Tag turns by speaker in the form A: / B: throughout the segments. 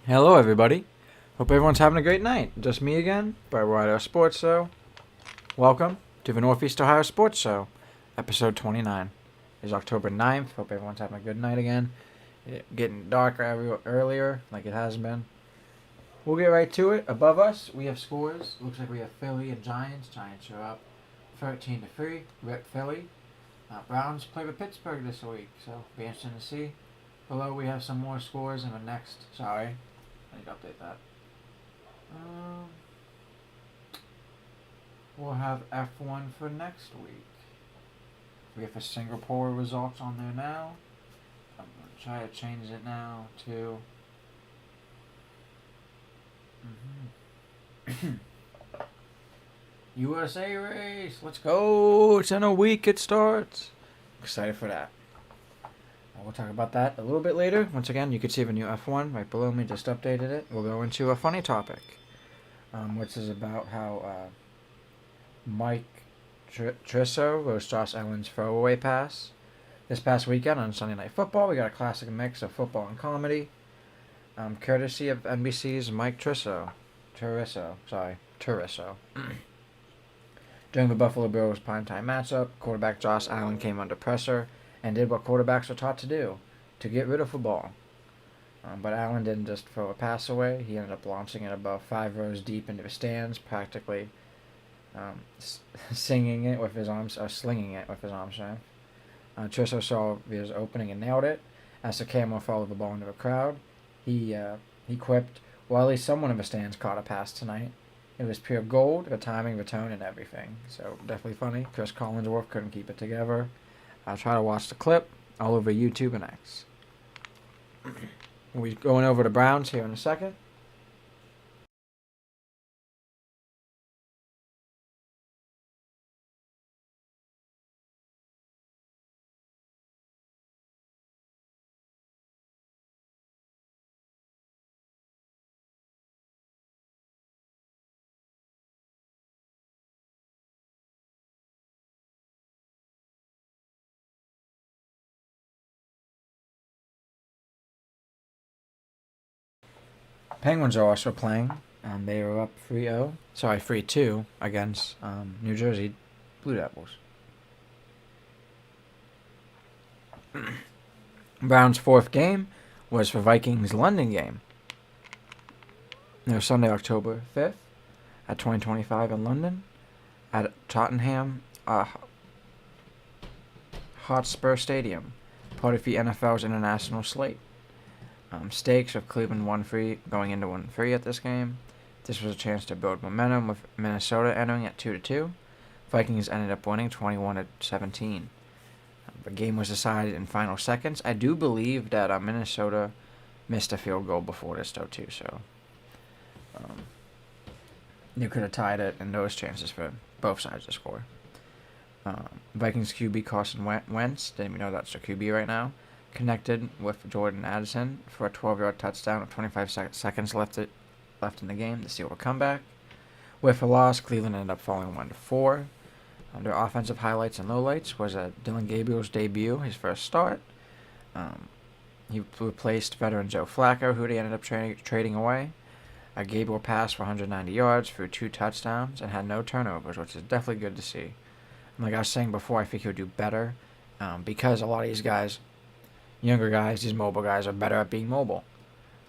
A: Hello, everybody. Hope everyone's having a great night. Just me again, Brett Ryder Sports Show. Welcome to the Northeast Ohio Sports Show, episode 29. It's October 9th. Hope everyone's having a good night again. Getting darker earlier, like it has been. We'll get right to it. Above us, we have scores. Looks like we have Philly and Giants. Giants are up 13-3. Rip Philly. Browns play with Pittsburgh this week, so be interesting to see. Below, we have some more scores in the next. Sorry, I need to update that. Um, we'll have F1 for next week. We have a Singapore results on there now. I'm going to try to change it now to... USA race! Let's go! It's in a week it starts. Excited for that. We'll talk about that a little bit later. Once again, you can see the new F1 right below me. Just updated it. We'll go into a funny topic, which is about how Mike Trisso roast Josh Allen's throwaway pass. This past weekend on Sunday Night Football, we got a classic mix of football and comedy, courtesy of NBC's Mike Trisso. During the Buffalo Bills primetime matchup, quarterback Josh Allen came under pressure and did what quarterbacks are taught to do, to get rid of the ball. But Allen didn't just throw a pass away. He ended up launching it about 5 rows deep into the stands, practically singing it with his arms, or slinging it with his arms. Trisso saw his opening and nailed it. As the camera followed the ball into the crowd, he quipped, "Well, at least someone in the stands caught a pass tonight. It was pure gold, the timing, the tone, and everything." So definitely funny. Chris Collinsworth couldn't keep it together. I'll try to watch the clip all over YouTube and X. We'll be going over the Browns here in a second. Penguins are also playing, and they are up 3-0. Sorry, 3-2 against New Jersey Blue Devils. Browns' fourth game was the Vikings' London game. It was Sunday, October 5th at 2025 in London at Tottenham Hotspur Stadium, part of the NFL's international slate. Stakes of Cleveland 1-3 going into 1-3 at this game. This was a chance to build momentum with Minnesota entering at 2-2. Vikings ended up winning 21-17. The game was decided in final seconds. I do believe that Minnesota missed a field goal before this though too, so you could have tied it, and those chances for both sides to score. Vikings QB Carson Wentz, didn't even know that's their QB right now, connected with Jordan Addison for a 12-yard touchdown with 25 seconds left in the game to seal a comeback. With a loss, Cleveland ended up falling 1-4. Their offensive highlights and lowlights was Dylan Gabriel's debut, his first start. He replaced veteran Joe Flacco, who they ended up trading away. Gabriel passed for 190 yards, threw 2 touchdowns, and had no turnovers, which is definitely good to see. And like I was saying before, I think he'll do better because a lot of these guys, younger guys, these mobile guys, are better at being mobile.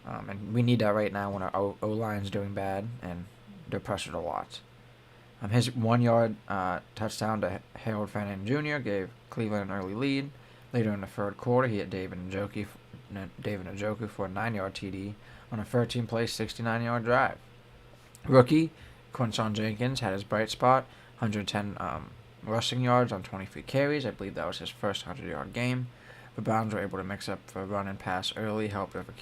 A: And we need that right now when our O-line's doing bad and they're pressured a lot. His 1-yard touchdown to Harold Fannin Jr. gave Cleveland an early lead. Later in the third quarter, he hit David Njoku for a 9-yard TD on a 13-play, 69-yard drive. Rookie Quinshon Jenkins had his bright spot, 110 rushing yards on 23 carries. I believe that was his first 100-yard game. The Browns were able to mix up the run and pass early, helped with a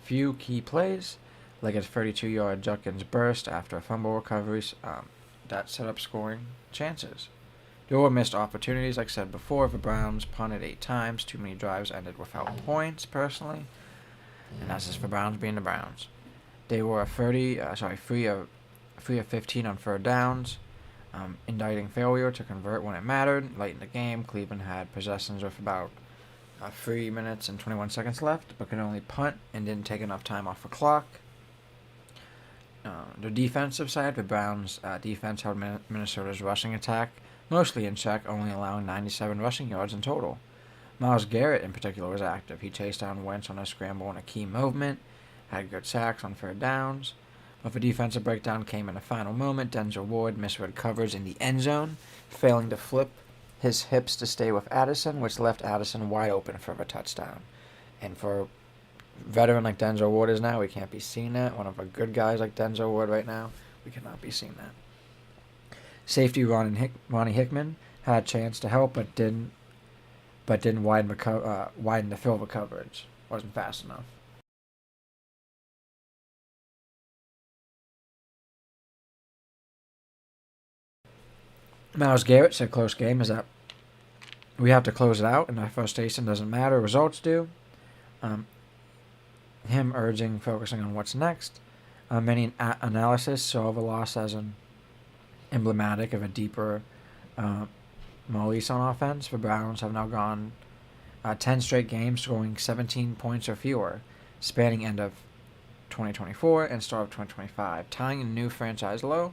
A: few key plays, like a 32-yard Judkins burst after a fumble recovery that set up scoring chances. There were missed opportunities, like I said before. The Browns punted 8 times. Too many drives ended without points, personally. And that's just the Browns being the Browns. They were 3 of 15 on third downs, indicting failure to convert when it mattered. Late in the game, Cleveland had possessions with about 3 minutes and 21 seconds left, but could only punt and didn't take enough time off the clock. The defensive side, the Browns' defense held Minnesota's rushing attack mostly in check, only allowing 97 rushing yards in total. Myles Garrett, in particular, was active. He chased down Wentz on a scramble and a key movement, had good sacks on third downs. But the defensive breakdown came in the final moment. Denzel Ward misread coverage in the end zone, failing to flip his hips to stay with Addison, which left Addison wide open for a touchdown. And for a veteran like Denzel Ward is now, we can't be seeing that. One of our good guys like Denzel Ward right now, we cannot be seeing that. Safety Ronnie Hickman had a chance to help, but didn't widen the field of coverage. Wasn't fast enough. Myles Garrett said close game is that we have to close it out, and our frustration doesn't matter. Results do. Him urging focusing on what's next. Many analysis saw the loss as an emblematic of a deeper Maurice on offense. The Browns have now gone 10 straight games, scoring 17 points or fewer, spanning end of 2024 and start of 2025, tying a new franchise low,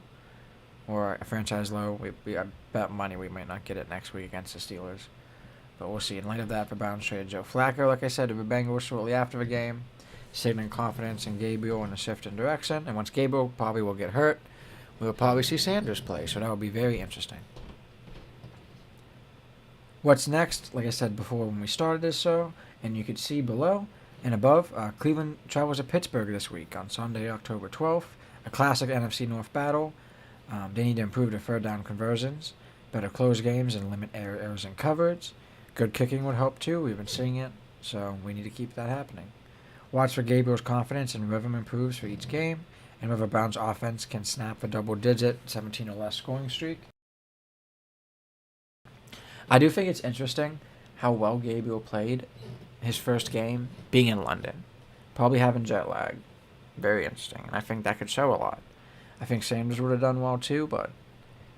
A: or a franchise low. I bet money we might not get it next week against the Steelers, but we'll see. In light of that, the Browns traded Joe Flacco, like I said, to the Bengals shortly after the game, signaling confidence in Gabriel and a shift in direction. And once Gabriel probably will get hurt, we'll probably see Sanders play, so that will be very interesting. What's next? Like I said before when we started this show, and you could see below and above, Cleveland travels to Pittsburgh this week on Sunday, October 12th. A classic NFC North battle. They need to improve their third down conversions, better close games, and limit errors in coverage. Good kicking would help too. We've been seeing it, so we need to keep that happening. Watch for Gabriel's confidence and rhythm improves for each game, and whether Brown's offense can snap a double-digit 17 or less scoring streak. I do think it's interesting how well Gabriel played his first game being in London. Probably having jet lag. Very interesting. And I think that could show a lot. I think Sanders would have done well too, but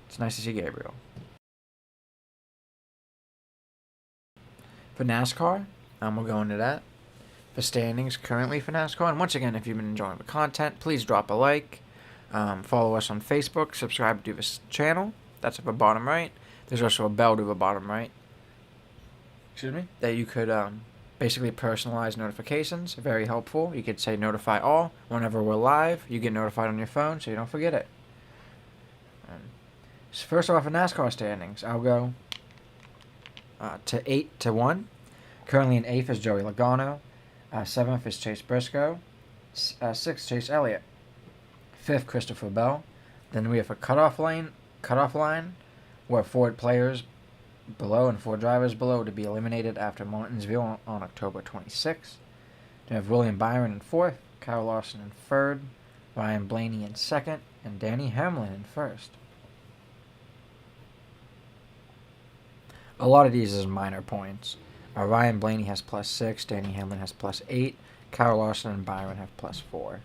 A: it's nice to see Gabriel. For NASCAR, we'll go into that. The standings currently for NASCAR. And once again, if you've been enjoying the content, please drop a like. Follow us on Facebook. Subscribe to this channel. That's at the bottom right. There's also a bell to the bottom right. Excuse me. That you could basically personalize notifications. Very helpful. You could say notify all. Whenever we're live, you get notified on your phone so you don't forget it. So first off, in NASCAR standings, I'll go to 8-1. Currently in 8th is Joey Logano. 7th is Chase Briscoe. 6th, Chase Elliott. 5th, Christopher Bell. Then we have a cutoff line where 4 players below and 4 drivers below to be eliminated after Martinsville on October 26th. We have William Byron in 4th, Kyle Larson in 3rd, Ryan Blaney in 2nd, and Danny Hamlin in 1st. A lot of these is minor points. Ryan Blaney has +6, Danny Hamlin has +8, Kyle Larson and Byron have +4.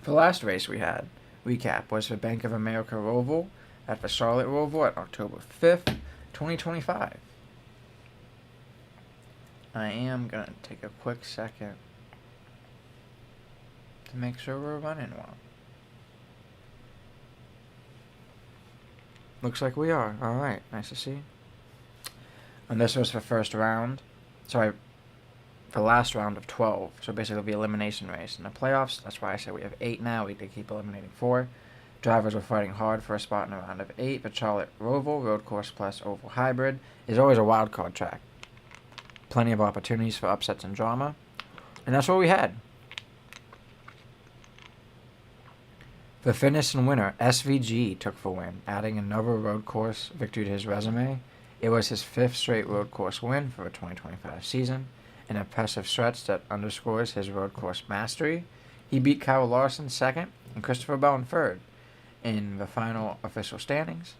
A: The last race we had, recap, was the Bank of America Roval at the Charlotte Roval at October 5th, 2025. I am going to take a quick second to make sure we're running well. Looks like we are. Alright, nice to see. And this was the first round. The last round of 12. So basically the elimination race. In the playoffs, that's why I said we have 8 now. We could keep eliminating 4. Drivers were fighting hard for a spot in a round of 8. The Charlotte Roval, Road Course Plus Oval Hybrid, is always a wild card track. Plenty of opportunities for upsets and drama. And that's what we had. The finish and winner, SVG, took the win, adding another road course victory to his resume. It was his 5th straight road course win for the 2025 season, an impressive stretch that underscores his road course mastery. He beat Kyle Larson 2nd and Christopher Bell in 3rd in the final official standings.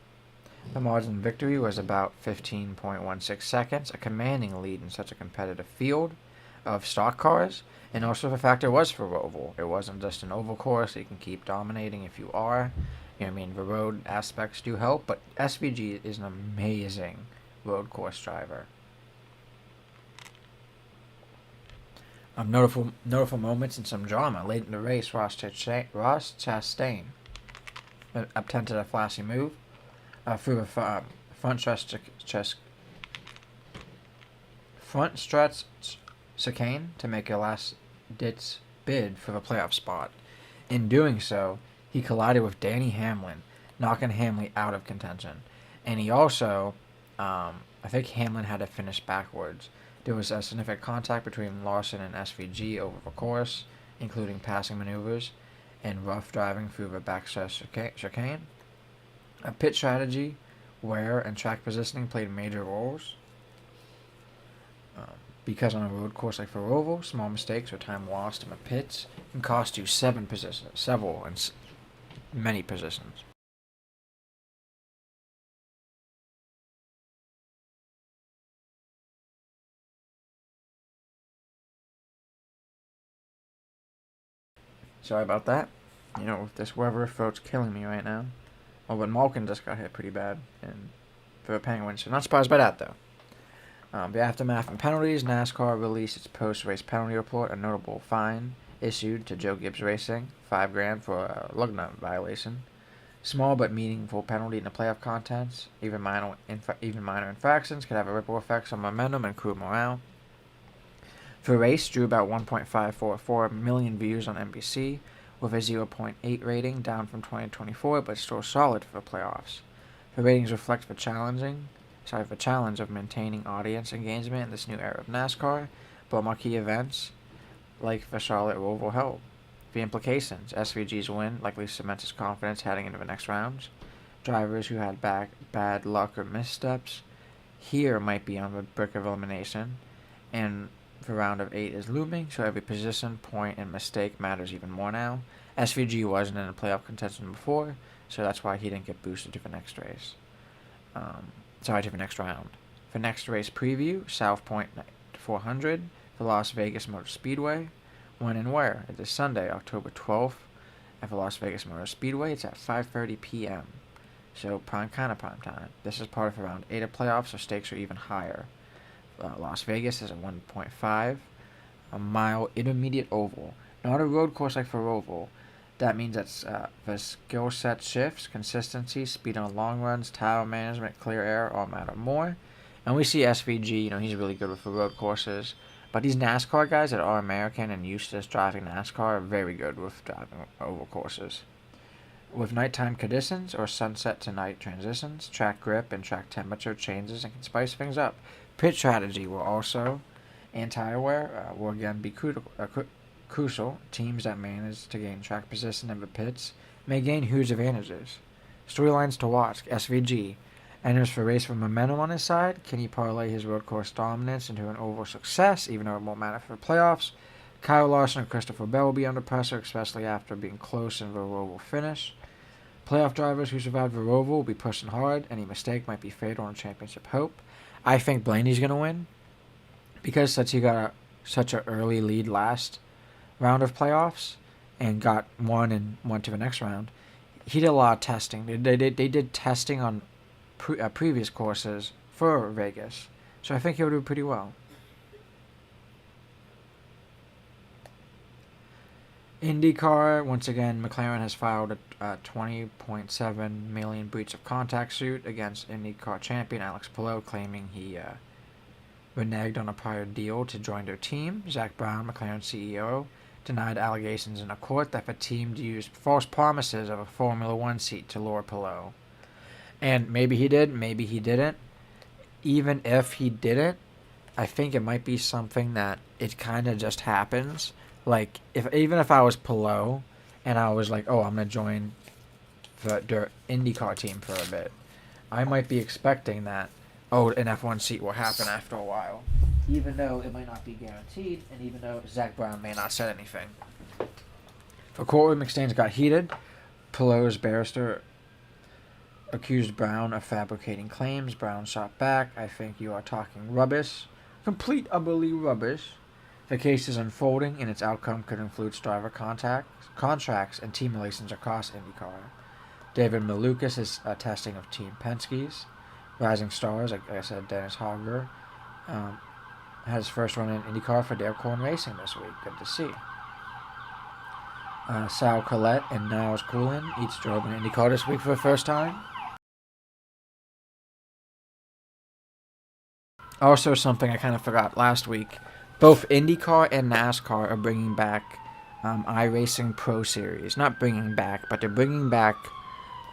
A: The margin of victory was about 15.16 seconds, a commanding lead in such a competitive field of stock cars, and also the fact it was for Roval. It wasn't just an oval course. You can keep dominating if you are, You know what I mean? The road aspects do help, but SVG is an amazing road course driver. Notable moments and some drama. Late in the race, Ross Chastain attempted a flashy move through a front stretch chicane to make a last-ditch bid for the playoff spot. In doing so, he collided with Danny Hamlin, knocking Hamlin out of contention. And he also, I think Hamlin had to finish backwards. There was a significant contact between Larson and SVG over the course, including passing maneuvers and rough driving through the backstretch chicane. A pit strategy, wear, and track positioning played major roles. Because on a road course like Roval, small mistakes or time lost in the pits can cost you many positions. Sorry about that. You know, with this weather, throat's killing me right now. Oh, but Malkin just got hit pretty bad for the Penguins, so not surprised by that, though. The aftermath and penalties, NASCAR released its post-race penalty report. A notable fine issued to Joe Gibbs Racing, $5,000 for a lug nut violation. Small but meaningful penalty in the playoff contests. Even minor infractions could have a ripple effects on momentum and crew morale. The race drew about 1.544 million views on NBC, with a 0.8 rating, down from 2024, but still solid for the playoffs. The ratings reflect the challenge of maintaining audience engagement in this new era of NASCAR, but marquee events like the Charlotte Roval help. The implications: SVG's win likely cements his confidence heading into the next rounds. Drivers who had bad luck or missteps here might be on the brink of elimination, and the round of 8 is looming, so every position, point, and mistake matters even more now. SVG wasn't in a playoff contention before, so that's why he didn't get boosted to the next race. To the next round. For next race preview, South Point 400, the Las Vegas Motor Speedway. When and where? It is Sunday, October 12th, at the Las Vegas Motor Speedway. It's at 5:30 p.m. So prime time. This is part of around 8 of playoffs, so stakes are even higher. Las Vegas is a 1.5 mile intermediate oval, not a road course like for Roval. That means that the skill set shifts, consistency, speed on long runs, tire management, clear air all matter more. And we see SVG, he's really good with the road courses. But these NASCAR guys that are American and used to driving NASCAR are very good with driving oval courses. With nighttime conditions or sunset to night transitions, track grip and track temperature changes and can spice things up. Pit strategy will also, and tire wear will again be crucial. Teams that manage to gain track position in the pits may gain huge advantages. Storylines to watch: SVG enters the race with momentum on his side. Can he parlay his road course dominance into an oval success, even though it won't matter for the playoffs? Kyle Larson and Christopher Bell will be under pressure, especially after being close in the Roval finish. Playoff drivers who survive the Roval will be pushing hard. Any mistake might be fatal on championship hope. I think Blaney's going to win because since he got such an early lead last round of playoffs and got one and went to the next round, he did a lot of testing. They did testing on previous courses for Vegas, so I think he'll do pretty well. IndyCar, once again, McLaren has filed a $20.7 million breach of contract suit against IndyCar champion Alex Palou, claiming he reneged on a prior deal to join their team. Zak Brown, McLaren CEO, denied allegations in a court that the team used false promises of a Formula One seat to lure Palou. And maybe he did, maybe he didn't. Even if he didn't, I think it might be something that it kind of just happens. Like, even if I was Palou and I was like, oh, I'm going to join the IndyCar team for a bit, I might be expecting that, oh, an F1 seat will happen after a while. Even though it might not be guaranteed, and even though Zak Brown may not say anything. The courtroom exchange got heated. Palou's barrister accused Brown of fabricating claims. Brown shot back, "I think you are talking rubbish. Complete, utterly rubbish. The case is unfolding, and its outcome could influence driver contracts and team relations across IndyCar." David Malukas is testing of Team Penske's. Rising stars, like I said, Dennis Hogger had his first run in IndyCar for Dale Corn Racing this week. Good to see. Sal Collette and Niles Coulin each drove an IndyCar this week for the first time. Also, something I kind of forgot last week, both IndyCar and NASCAR are bringing back iRacing Pro Series. Not bringing back, but they're bringing back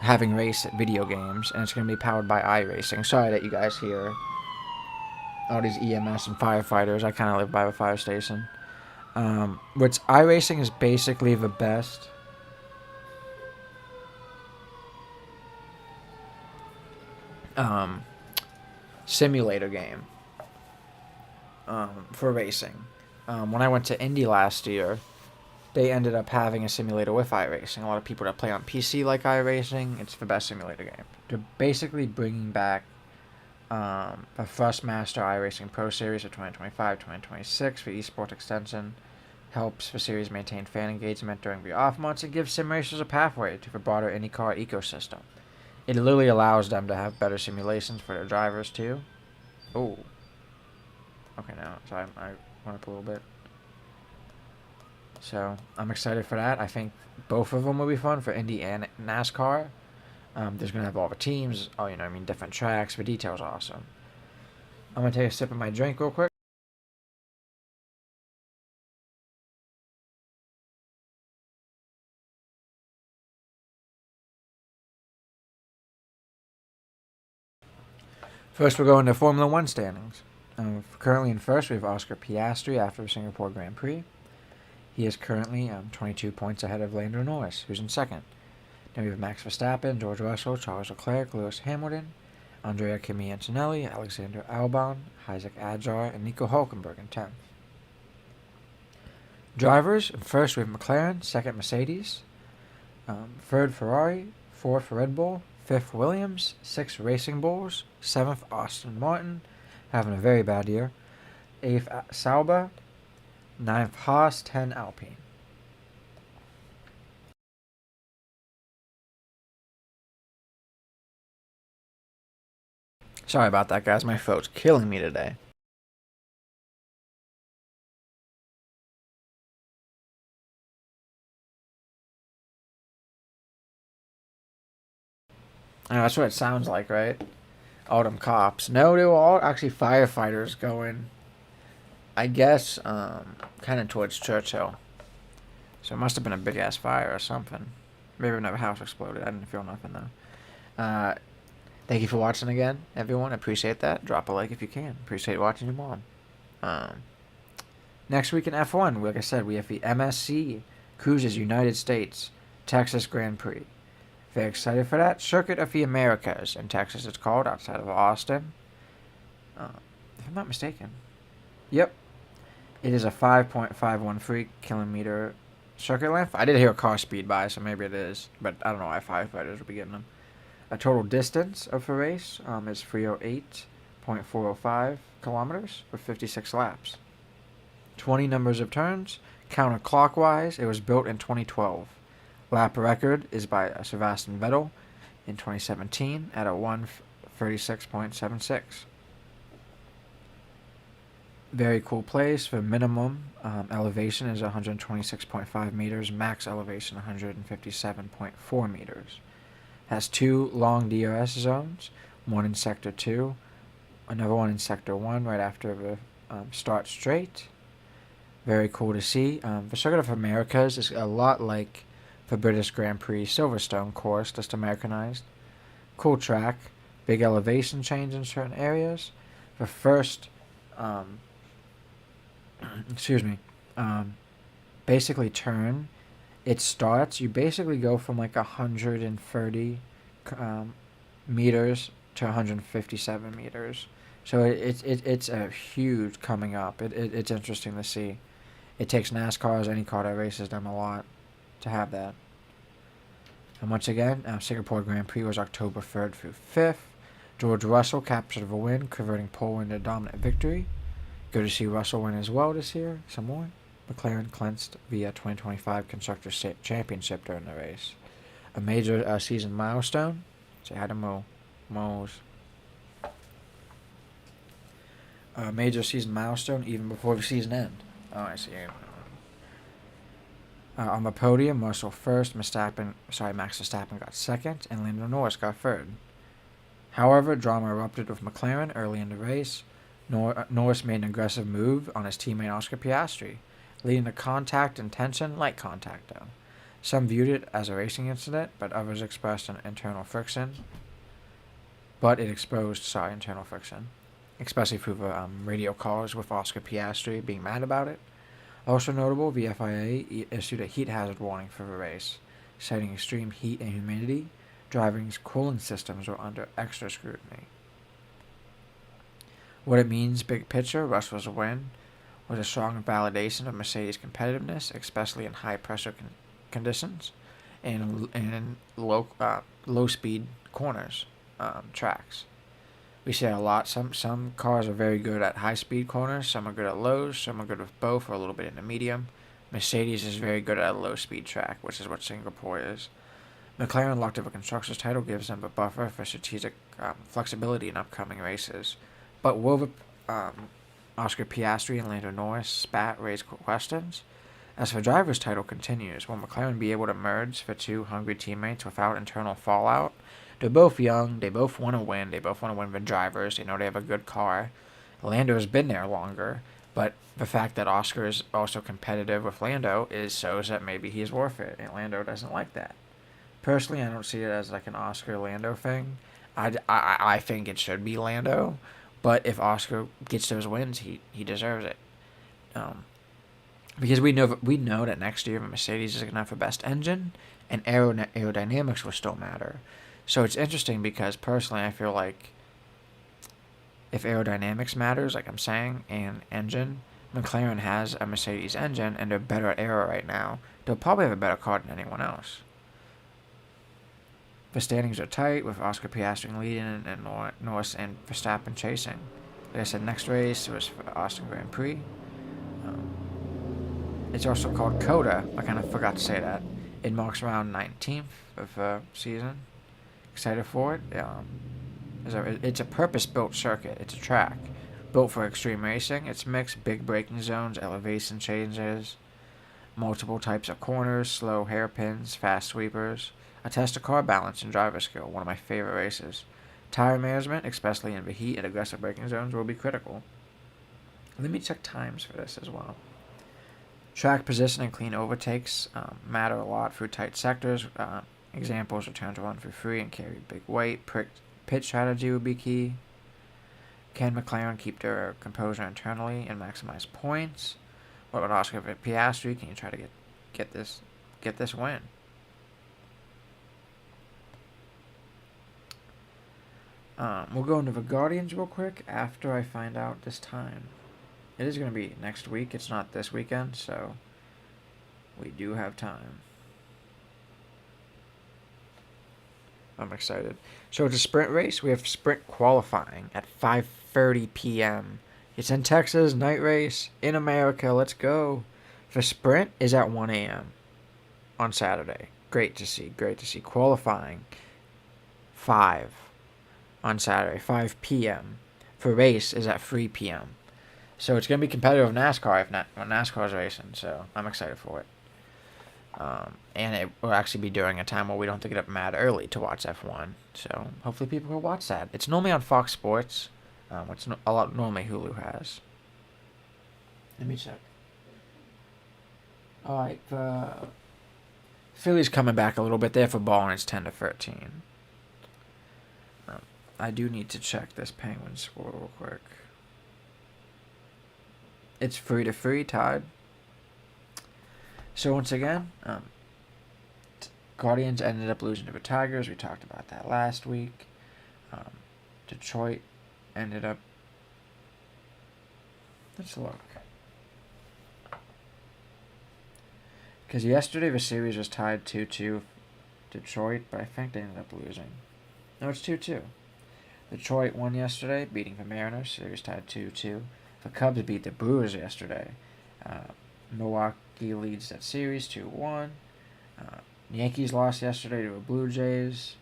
A: having race video games, and it's going to be powered by iRacing. Sorry that you guys hear all these EMS and firefighters. I kind of live by a fire station. Which iRacing is basically the best simulator game for racing. When I went to Indy last year, they ended up having a simulator with iRacing. A lot of people that play on PC like iRacing. It's the best simulator game. They're basically bringing back the Thrustmaster iRacing Pro Series of 2025-2026 for esports extension. Helps the series maintain fan engagement during the off months and gives sim racers a pathway to the broader IndyCar ecosystem. It literally allows them to have better simulations for their drivers too. Oh. Okay, now, sorry, I went up a little bit. So, I'm excited for that. I think both of them will be fun for Indy and NASCAR. There's going to have all the teams, different tracks. The details are awesome. I'm going to take a sip of my drink real quick. First, we're going to Formula One standings. Currently in first, we have Oscar Piastri after the Singapore Grand Prix. He is currently 22 points ahead of Lando Norris, who's in second. Then we have Max Verstappen, George Russell, Charles Leclerc, Lewis Hamilton, Andrea Kimi Antonelli, Alexander Albon, Isaac Adjar, and Nico Hulkenberg in 10th. Drivers, in first we have McLaren, second Mercedes, third Ferrari, fourth Red Bull, fifth Williams, sixth Racing Bulls, seventh Aston Martin, having a very bad year, eighth Sauber, ninth Haas, 10 Alpine. Sorry about that, guys. My throat's killing me today. That's what it sounds like, right? All them cops. No, they were all actually firefighters going, I guess, kind of towards Churchill. So it must have been a big-ass fire or something. Maybe another house exploded. I didn't feel nothing, though. Thank you for watching again, everyone. I appreciate that. Drop a like if you can. Appreciate watching your mom. Next week in F1, like I said, we have the MSC Cruises United States Texas Grand Prix. Very excited for that. Circuit of the Americas in Texas, it's called, outside of Austin. If I'm not mistaken. Yep. It is a 5.513 kilometer circuit length. I did hear a car speed by, so maybe it is. But I don't know why firefighters will be getting them. A total distance of the race is 308.405 kilometers for 56 laps. 20 numbers of turns. Counterclockwise, it was built in 2012. Lap record is by Sebastian Vettel in 2017 at a 1:36.76. Very cool place. The minimum elevation is 126.5 meters. Max elevation 157.4 meters. Has two long DRS zones, one in Sector 2, another one in Sector 1 right after the start straight. Very cool to see. The Circuit of Americas is a lot like the British Grand Prix Silverstone course, just Americanized. Cool track. Big elevation change in certain areas. The first, basically turn, it starts, you basically go from like 130 meters to 157 meters. So it's a huge coming up. It's interesting to see. It takes NASCARs, any car that races them, a lot to have that. And once again, Singapore Grand Prix was October 3rd through 5th. George Russell captured the win, converting pole into a dominant victory. Good to see Russell win as well this year. Some more. McLaren clinched via 2025 Constructors Championship during the race. A major season milestone. Say hi to Mo's. A major season milestone even before the season end. Oh, I see. On the podium, Russell first, Max Verstappen got second, and Lando Norris got third. However, drama erupted with McLaren early in the race. Norris made an aggressive move on his teammate Oscar Piastri, leading to contact and tension, light contact though. Some viewed it as a racing incident, but others expressed an internal friction. But it exposed, internal friction, especially through the radio calls with Oscar Piastri being mad about it. Also notable, the FIA issued a heat hazard warning for the race, citing extreme heat and humidity. Driving's cooling systems were under extra scrutiny. What it means, big picture, Russell's win was a strong validation of Mercedes' competitiveness, especially in high-pressure conditions and in low-speed corners, tracks. We see it a lot. Some cars are very good at high-speed corners. Some are good at lows. Some are good with both or a little bit in the medium. Mercedes is very good at a low-speed track, which is what Singapore is. McLaren locked up a constructors title, gives them a buffer for strategic flexibility in upcoming races. But will the Oscar Piastri and Lando Norris spat raise questions? As the driver's title continues, will McLaren be able to merge the two hungry teammates without internal fallout? They're both young. They both want to win. They both want to win the drivers. They know they have a good car. Lando has been there longer, but the fact that Oscar is also competitive with Lando shows that maybe he's worth it, and Lando doesn't like that. Personally, I don't see it as like an Oscar-Lando thing. I think it should be Lando, but if Oscar gets those wins, he deserves it. Because we know that next year the Mercedes is going to have the best engine, and aerodynamics will still matter. So it's interesting because personally I feel like if aerodynamics matters, like I'm saying, and engine, McLaren has a Mercedes engine and they're better at aero right now. They'll probably have a better car than anyone else. The standings are tight with Oscar Piastri leading and Norris and Verstappen chasing. Like I said, next race was for the Austin Grand Prix. It's also called COTA. I kind of forgot to say that. It marks around 19th of the season. Excited for it. It's a purpose-built circuit. It's a track built for extreme racing. It's mixed big braking zones, elevation changes, multiple types of corners, slow hairpins, fast sweepers. A test of car balance and driver skill, one of my favorite races. Tire management, especially in the heat and aggressive braking zones, will be critical. Let me check times for this as well. Track position and clean overtakes matter a lot through tight sectors. Examples, return to run for free and carry big weight. Pit strategy would be key. Can McLaren keep their composure internally and maximize points? What about Oscar Piastri? Can you try to get this win? We'll go into the Guardians real quick after I find out this time. It is going to be next week. It's not this weekend, so we do have time. I'm excited. So it's a sprint race. We have sprint qualifying at 5:30 p.m. It's in Texas, night race, in America. Let's go. The sprint is at 1 a.m. on Saturday. Great to see. Qualifying 5 on Saturday, 5 p.m. The race is at 3 p.m. So it's going to be competitive with NASCAR when NASCAR's racing, so I'm excited for it. And it will actually be during a time where we don't have to get up mad early to watch F1. So hopefully people will watch that. It's normally on Fox Sports, which normally Hulu has. Let me check. All right, the Phillies coming back a little bit there for ball, and it's 10-13. I do need to check this Penguins score real quick. It's 3-3 tied. So once again, Guardians ended up losing to the Tigers. We talked about that last week. Detroit ended up... Let's look. Because yesterday the series was tied 2-2 Detroit, but I think they ended up losing. No, it's 2-2. Detroit won yesterday, beating the Mariners. Series tied 2-2. The Cubs beat the Brewers yesterday. Milwaukee leads that series 2-1. Yankees lost yesterday to the Blue Jays,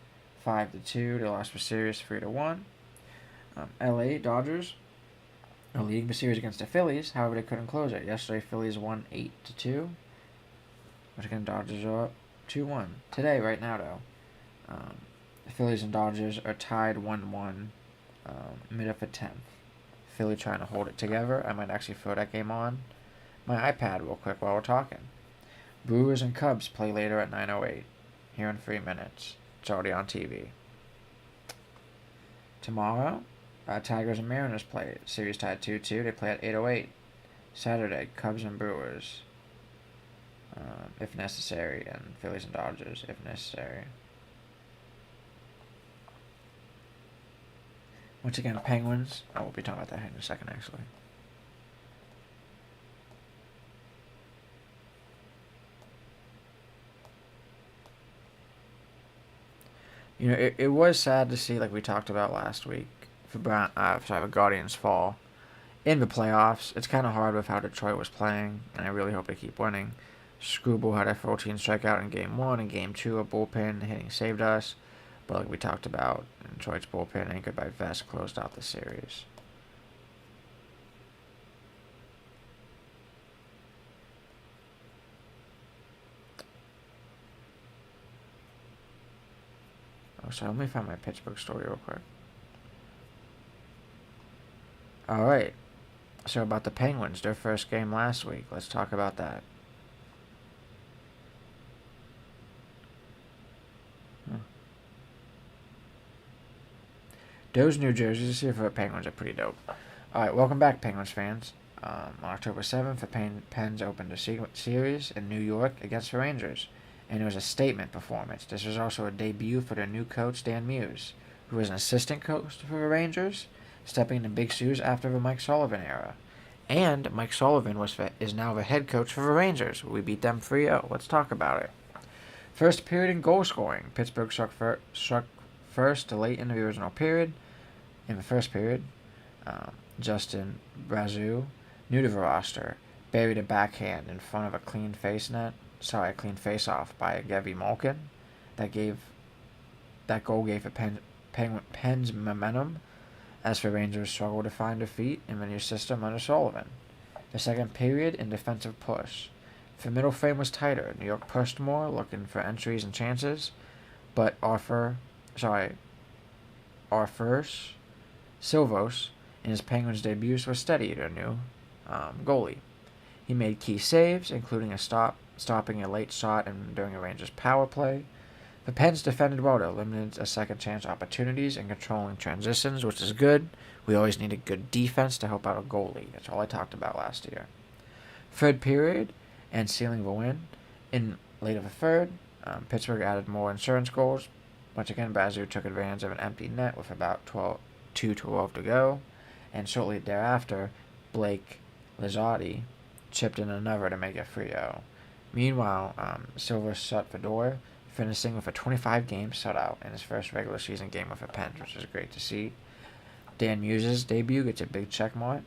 A: 5-2. They lost the series 3-1. L.A. Dodgers are leading the series against the Phillies. However, they couldn't close it. Yesterday, Phillies won 8-2. Which again, Dodgers are up 2-1. Today, right now, though, the Phillies and Dodgers are tied 1-1, mid of the 10th. Philly trying to hold it together. I might actually throw that game on my iPad real quick while we're talking. Brewers and Cubs play later at 9:08. Here in 3 minutes. It's already on TV. Tomorrow, Tigers and Mariners play. Series tied 2-2. They play at 8:08. Saturday, Cubs and Brewers, if necessary, and Phillies and Dodgers, if necessary. Once again, Penguins. We'll be talking about that in a second, actually. It was sad to see, like we talked about last week, for the Guardians fall in the playoffs. It's kind of hard with how Detroit was playing, and I really hope they keep winning. Struble had a 14 strikeout in Game 1. In Game 2, a bullpen hitting saved us. But like we talked about, Detroit's bullpen, anchored by Vest, closed out the series. Oh, so let me find my Pittsburgh story real quick. Alright. So about the Penguins, their first game last week. Let's talk about that. Those New Jerseys here for the Penguins are pretty dope. Alright, welcome back, Penguins fans. On October 7th, the Pens opened a series in New York against the Rangers, and it was a statement performance. This was also a debut for their new coach, Dan Muse, who was an assistant coach for the Rangers, stepping into big shoes after the Mike Sullivan era. And Mike Sullivan is now the head coach for the Rangers. We beat them 3-0. Let's talk about it. First period in goal scoring. Pittsburgh struck first late in the original period. In the first period, Justin Brazeau, new to the roster, buried a backhand in front of a clean face-off by Gevy Malkin. That goal gave the Pens momentum as the Rangers struggled to find their feet in the new system under Sullivan. The second period in defensive push. The middle frame was tighter. New York pushed more, looking for entries and chances, but Arthur Silvos, in his Penguins debuts, was steady, their new goalie. He made key saves, including stopping a late shot and during a Rangers power play. The Pens defended well to limit a second chance opportunities and controlling transitions, which is good. We always need a good defense to help out a goalie. That's all I talked about last year. Third period, and sealing the win. In late of the third, Pittsburgh added more insurance goals. Once again, Brazeau took advantage of an empty net with about 2:12 to go, and shortly thereafter, Blake Lizotti chipped in another to make it 3-0. Meanwhile, Silver shut the door, finishing with a 25-game shutout in his first regular season game with the Pens, which is great to see. Dan Muse's debut gets a big check mark.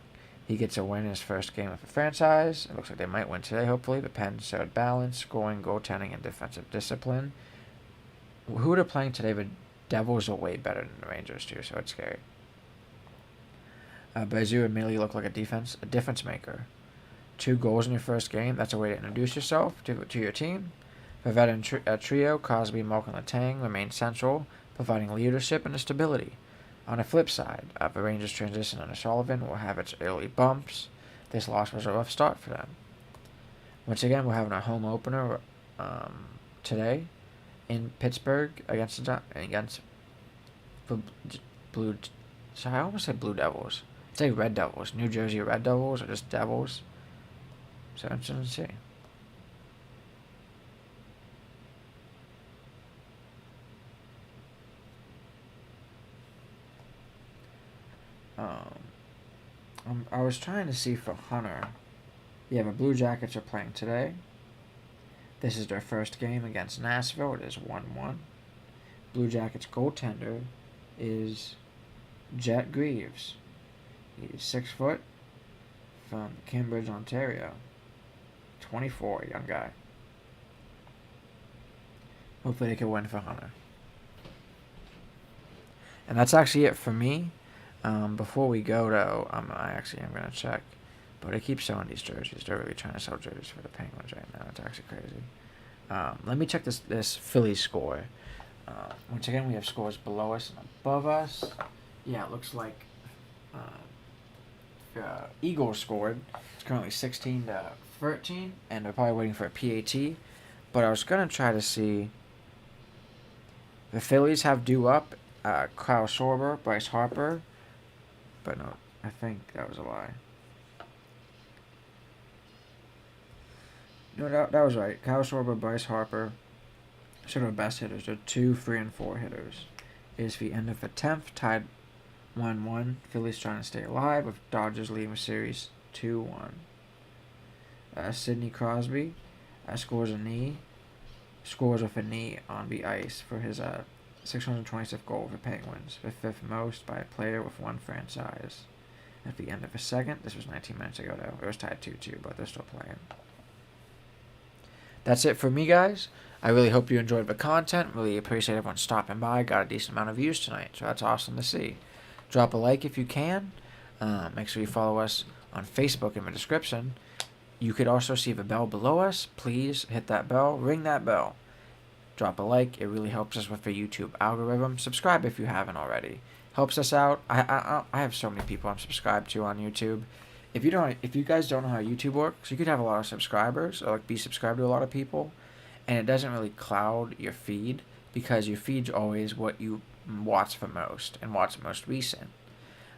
A: He gets a win in his first game of the franchise. It looks like they might win today, hopefully. The Pens showed balance, scoring, goaltending, and defensive discipline. Who they're playing today, the Devils are way better than the Rangers, too, so it's scary. Brazeau immediately looked like a difference maker. 2 goals in your first game, that's a way to introduce yourself to your team. The veteran trio, Cosby, Malkin, and Letang, remain central, providing leadership and stability. On the flip side, the Rangers' transition under Sullivan will have its early bumps. This loss was a rough start for them. Once again, we're having a home opener today in Pittsburgh against the Blue. Sorry, I almost said Blue Devils. It's like Red Devils, New Jersey Red Devils, or just Devils. So interesting to see. I was trying to see for Hunter. Yeah, the Blue Jackets are playing today. This is their first game against Nashville. It is 1-1. Blue Jackets goaltender is Jet Greaves. He's 6 foot from Cambridge, Ontario. 24, young guy. Hopefully they can win for Hunter. And that's actually it for me. Before we go, though, I'm going to check. But they keep selling these jerseys. They're really trying to sell jerseys for the Penguins right now. It's actually crazy. Let me check this Phillies score. Once again, we have scores below us and above us. Yeah, it looks like Eagles scored. It's currently 16-13, and they're probably waiting for a PAT. But I was going to try to see. The Phillies have due up Kyle Schwarber, Bryce Harper. But no, I think that was a lie. No, that was right. Kyle Schwarber, Bryce Harper, sort of best hitters. They're 2, 3, and 4 hitters. Is the end of the 10th, tied 1-1. Phillies trying to stay alive with Dodgers leading the series 2-1. Sidney Crosby scores with a knee on the ice for his 626th goal for Penguins, the 5th most by a player with one franchise. At the end of the second, this was 19 minutes ago though, it was tied 2-2, but they're still playing. That's it for me, guys. I really hope you enjoyed the content. Really appreciate everyone stopping by. Got a decent amount of views tonight, so that's awesome to see. Drop a like if you can. Make sure you follow us on Facebook in the description. You could also see the bell below us. Please hit that bell. Ring that bell. Drop a like. It really helps us with the YouTube algorithm. Subscribe if you haven't already. Helps us out. I have so many people I'm subscribed to on YouTube. If you guys don't know how YouTube works, you could have a lot of subscribers or like be subscribed to a lot of people, and it doesn't really cloud your feed because your feed's always what you watch the most and watch the most recent.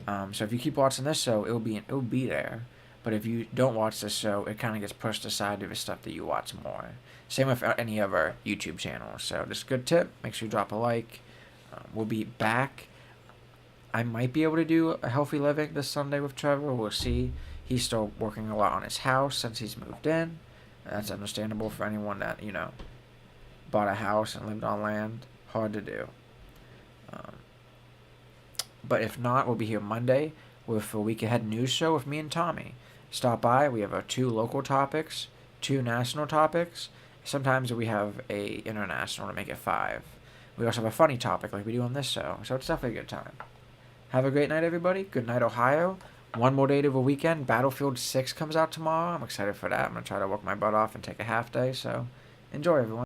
A: So if you keep watching this show, it'll be there. But if you don't watch this show, it kind of gets pushed aside to the stuff that you watch more. Same with any other YouTube channel. So just a good tip. Make sure you drop a like. We'll be back. I might be able to do a healthy living this Sunday with Trevor. We'll see. He's still working a lot on his house since he's moved in. That's understandable for anyone that, bought a house and lived on land. Hard to do. But if not, we'll be here Monday with a week ahead news show with me and Tommy. Stop by. We have our 2 local topics, 2 national topics. Sometimes we have a international to make it 5. We also have a funny topic like we do on this show. So it's definitely a good time. Have a great night, everybody. Good night, Ohio. One more day to the weekend. Battlefield 6 comes out tomorrow. I'm excited for that. I'm going to try to work my butt off and take a half day. So enjoy, everyone.